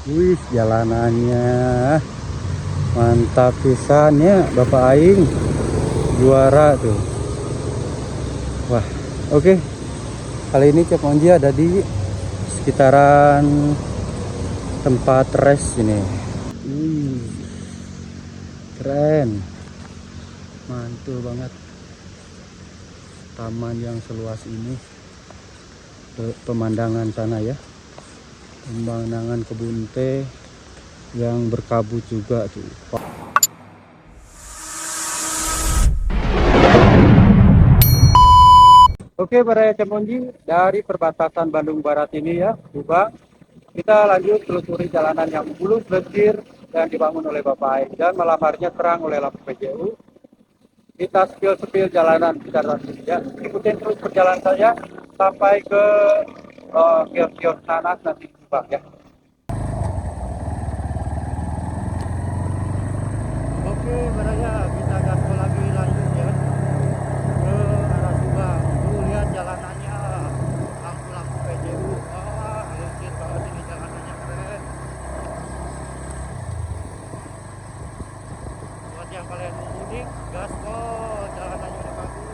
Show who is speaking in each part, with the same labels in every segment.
Speaker 1: Wih, jalanannya mantap pisan ya, Bapak Aing. Juara tuh. Wah, oke. Kali ini Cep Monji ada di sekitaran tempat rest ini. Wih, keren. Mantul banget. Taman yang seluas ini. Pemandangan sana ya. Pemandangan kebun teh yang berkabut juga tuh. Oke, para Cemonji, dari perbatasan Bandung Barat ini ya, Subang, kita lanjut telusuri jalanan yang mulus becir dan dibangun oleh Bapak Aing dan melamarnya terang oleh lampu PJU. Kita spill jalanan sekitar sini ya. Ikutin terus perjalanan saya sampai ke kios-kios nanas nanti Subang ya. Oke, beraya kita gaspol lagi lanjut ya ke arah Subang. Tuh lihat jalanannya, lampu-lampu PJU. Wah, legit banget ini jalanannya, keren. Buat yang kalian mau mudik, gaspol, jalanannya udah bagus.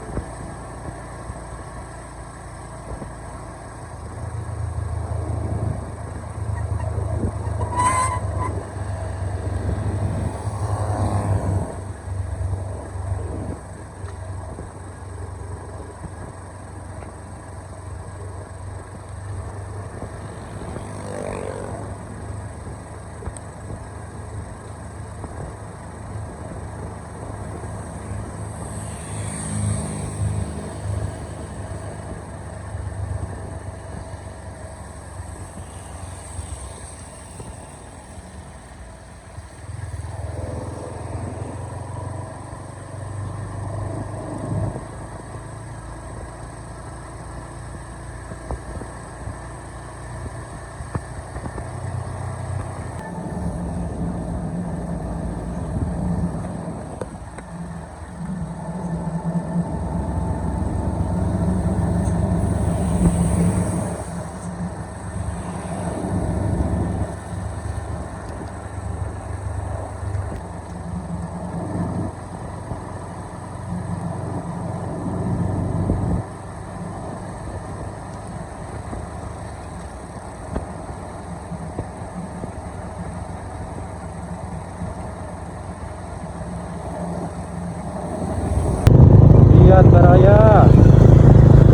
Speaker 1: Lihat Baraya,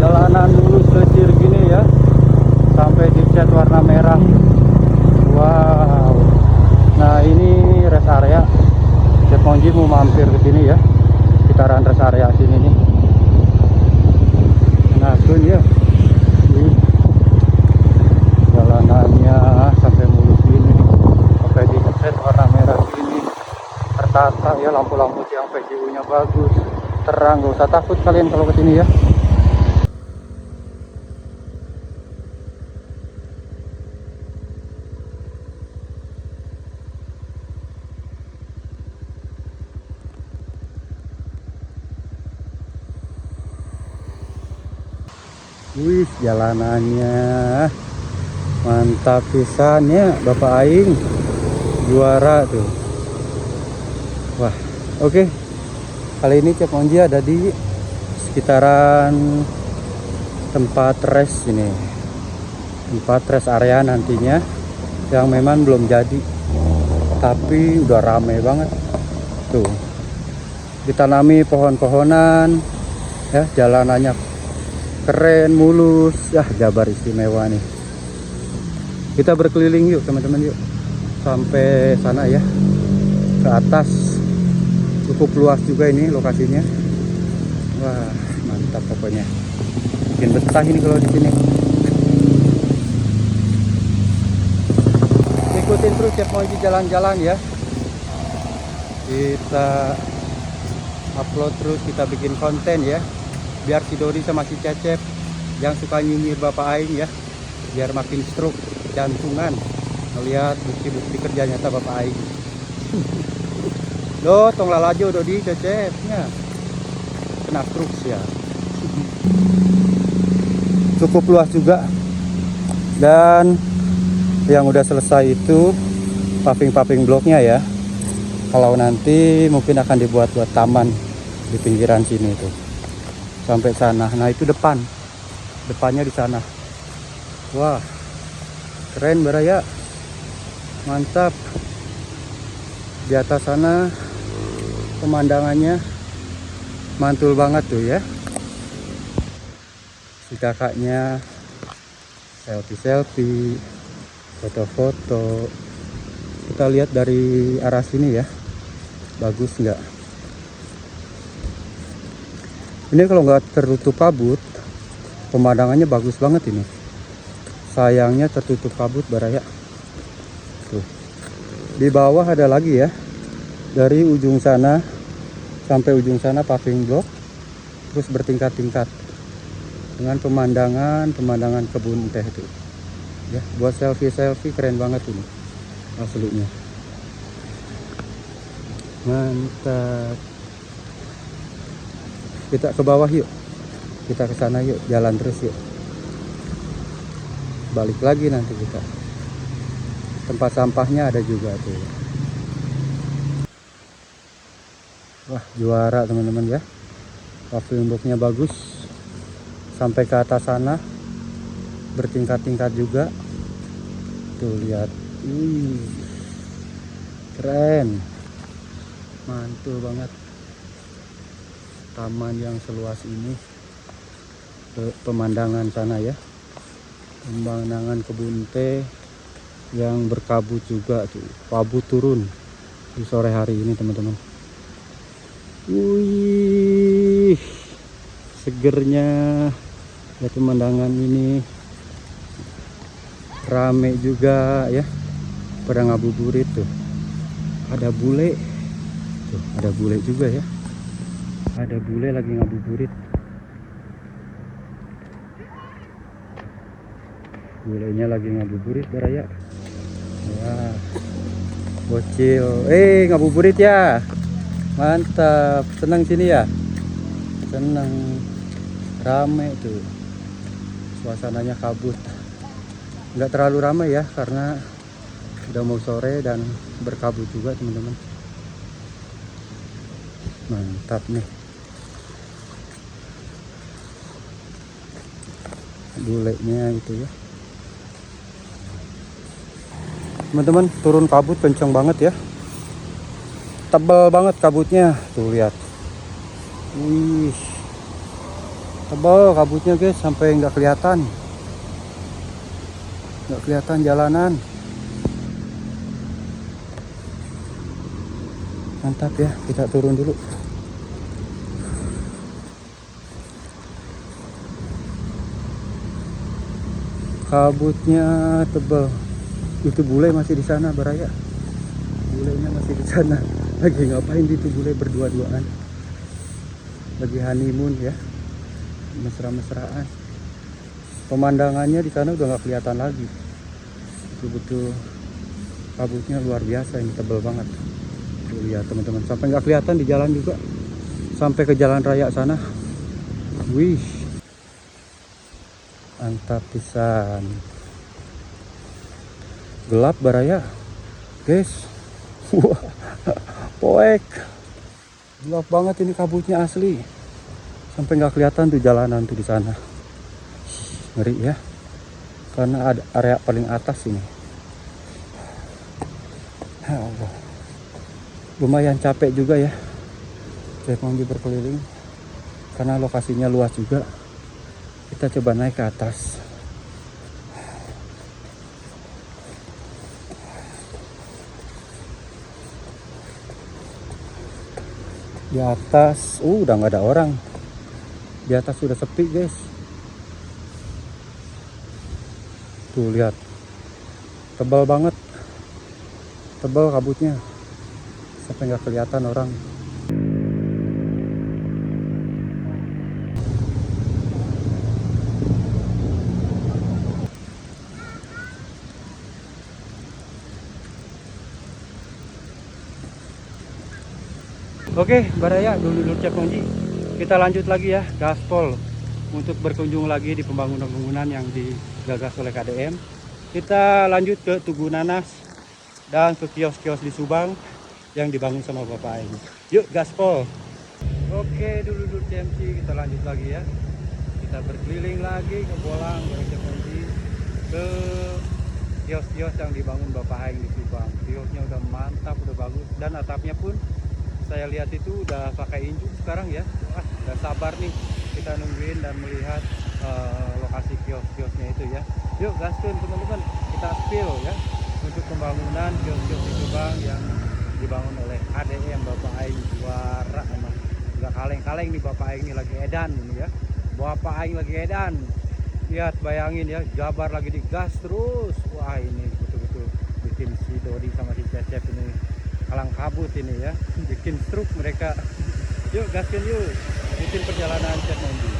Speaker 1: jalanan mulus becir gini ya, sampai dicat warna merah. Wow. Nah ini rest area. Cep Monji mau mampir ke sini ya, sekitaran rest area sini nih. Nah tuh ya, ini jalanannya sampai mulus gini, sampai dicat warna merah gini. Tertata ya, lampu-lampu tiang PJU-nya bagus, terang. Gak usah takut kalian kalau ke sini ya. Wih, jalanannya mantap pisan ya, Bapak Aing. Juara tuh. Wah, oke. Kali ini Cep Monji ada di sekitaran tempat rest ini. Tempat rest area nantinya yang memang belum jadi. Tapi udah ramai banget. Tuh. Ditanami pohon-pohonan ya, jalanannya keren, mulus ya, Jabar istimewa nih. Kita berkeliling yuk teman-teman, yuk sampai sana ya, ke atas. Cukup luas juga ini lokasinya. Wah, mantap pokoknya, bikin betah ini kalau di sini. Ikutin terus Cep Monji jalan-jalan ya, kita upload terus, kita bikin konten ya, biar si Dodi sama si Cecep yang suka nyinyir Bapak Aing ya, biar makin stroke jantungan melihat bukti-bukti kerja nyata Bapak Aing. Lo tong lalajo Dodi Cecepnya kena stroke ya. Cukup luas juga dan Yang udah selesai itu paving bloknya ya. Kalau nanti mungkin akan dibuat taman di pinggiran sini tuh. Sampai sana. Nah, itu depannya di sana. Wah, keren Baraya, mantap. Di atas sana pemandangannya mantul banget tuh ya. Si kakaknya selfie, foto-foto. Kita lihat dari arah sini ya, bagus nggak? Ini kalau nggak tertutup kabut, pemandangannya bagus banget ini. Sayangnya tertutup kabut Baraya. Tuh. Di bawah ada lagi ya. Dari ujung sana sampai ujung sana paving block, terus bertingkat-tingkat dengan pemandangan kebun teh itu. Ya, buat selfie keren banget ini. Aslinya. Mantap. Kita ke bawah yuk. Kita ke sana yuk, jalan terus yuk. Balik lagi nanti kita. Tempat sampahnya ada juga tuh. Wah, juara teman-teman ya. Paving blocknya bagus. Sampai ke atas sana. Bertingkat-tingkat juga. Tuh lihat. Keren. Mantul banget. Taman yang seluas ini. Pemandangan sana ya. Pemandangan kebun teh yang berkabut juga tuh. Kabut turun di sore hari ini teman-teman. Wih, segernya ya pemandangan ini. Rame juga ya, pada ngabuburit tuh. Ada bule tuh, ada bule juga ya, ada bule lagi ngabuburit. Bulenya lagi ngabuburit Baraya. Wah, bocil ngabuburit ya, mantap. Senang sini ya, senang. Rame tuh, suasananya kabut. Nggak terlalu ramai ya, karena udah mau sore dan berkabut juga teman-teman. Mantap nih. Bulenya itu ya. Teman-teman, turun kabut kencang banget ya. Tebal banget kabutnya. Tuh lihat. Wih. Tebal kabutnya guys, sampai nggak kelihatan. Nggak kelihatan jalanan. Mantap ya, kita turun dulu. Kabutnya tebal. Itu bule masih di sana Baraya. Bulenya masih di sana. Lagi ngapain itu bule berdua-duaan? Lagi honeymoon ya. Mesra-mesraan. Pemandangannya di sana udah nggak kelihatan lagi. Betul-betul kabutnya luar biasa, ini tebal banget. Tuh lihat teman-teman, sampai nggak kelihatan di jalan juga. Sampai ke jalan raya sana. Wih. Mantap pisan. Gelap Baraya. Guys. Wah. Poek. Gelap banget ini kabutnya asli. Sampai nggak kelihatan tuh jalanan tuh di sana. Ngeri ya. Karena ada area paling atas ini. Ya Allah. Lumayan capek juga ya. Saya mau berkeliling. Karena lokasinya luas juga. Kita coba naik ke atas. Di atas, udah nggak ada orang. Di atas sudah sepi guys. Tuh lihat, tebal banget, tebal kabutnya, sampai nggak kelihatan orang. Oke, Baraya, dulu Cek Konji. Kita lanjut lagi ya, gaspol untuk berkunjung lagi di pembangunan yang digagas oleh KDM. kita lanjut ke Tugu Nanas dan ke kios-kios di Subang yang dibangun sama Bapak Aing. Yuk gaspol. Oke, dulu TMC, kita lanjut lagi ya. Kita berkeliling lagi ke Bolang, dari TMC ke kios-kios yang dibangun Bapak Aing di Subang. Kiosnya udah mantap, udah bagus, dan atapnya pun saya lihat itu udah pakai injuk sekarang ya. Wah, udah sabar nih kita nungguin dan melihat lokasi kios-kiosnya itu ya. Yuk gaspol teman-teman, kita spill ya untuk pembangunan kios-kios di Subang yang dibangun oleh ADM Bapak Aing. Juara emang, nggak kaleng-kaleng nih Bapak Aing ini, lagi edan ini ya. Bapak Aing lagi edan, lihat bayangin ya, Jabar lagi digas terus. Wah, ini betul-betul bikin si Dodi sama si Cecep ini kalang kabut ini ya, bikin stroke mereka. Yuk gaskin yuk, bikin perjalanan Cek Mondi.